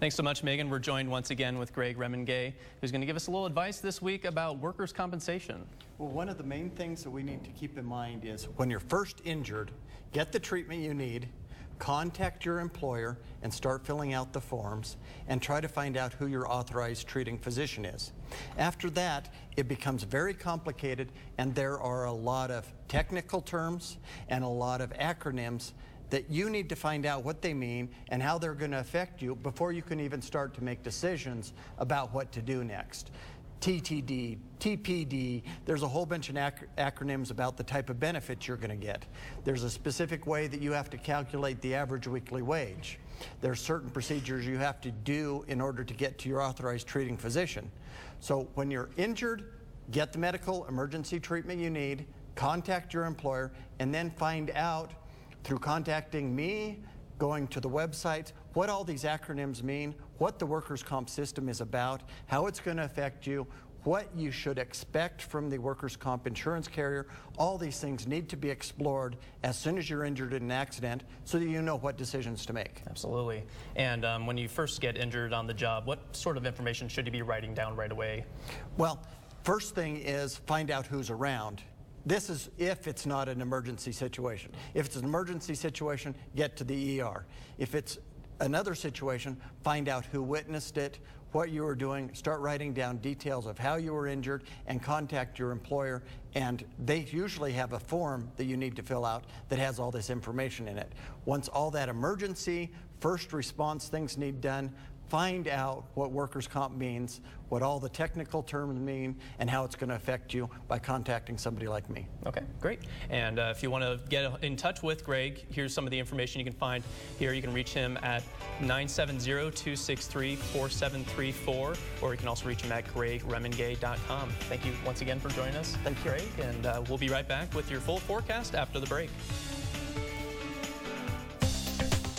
Thanks so much, Megan. We're joined once again with Greg Remmenga, who's going to give us a little advice this week about workers' compensation. Well, one of the main things that we need to keep in mind is when you're first injured, get the treatment you need, contact your employer and start filling out the forms and try to find out who your authorized treating physician is. After that, it becomes very complicated and there are a lot of technical terms and a lot of acronyms that you need to find out what they mean and how they're going to affect you before you can even start to make decisions about what to do next. TTD, TPD, there's a whole bunch of acronyms about the type of benefits you're going to get. There's a specific way that you have to calculate the average weekly wage. There's certain procedures you have to do in order to get to your authorized treating physician. So when you're injured, get the medical emergency treatment you need, contact your employer, and then find out through contacting me, going to the website, what all these acronyms mean, what the workers' comp system is about, how it's going to affect you, what you should expect from the workers' comp insurance carrier. All these things need to be explored as soon as you're injured in an accident so that you know what decisions to make. Absolutely. And when you first get injured on the job, what sort of information should you be writing down right away? Well, first thing is find out who's around. This is if it's not an emergency situation. If it's an emergency situation, get to the ER. If it's another situation, find out who witnessed it, what you were doing, start writing down details of how you were injured, and contact your employer. And they usually have a form that you need to fill out that has all this information in it. Once all that emergency, first response things need done, find out what workers' comp means, what all the technical terms mean, and how it's going to affect you by contacting somebody like me. Okay, great. And if you want to get in touch with Greg, here's some of the information you can find here. You can reach him at 970-263-4734, or you can also reach him at gregremmenga.com. Thank you once again for joining us. Thank you, Greg, and we'll be right back with your full forecast after the break.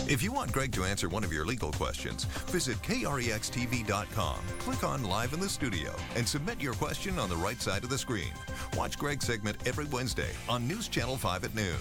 If you want Greg to answer one of your legal questions, visit krextv.com, click on Live in the Studio, and submit your question on the right side of the screen. Watch Greg's segment every Wednesday on News Channel 5 at noon.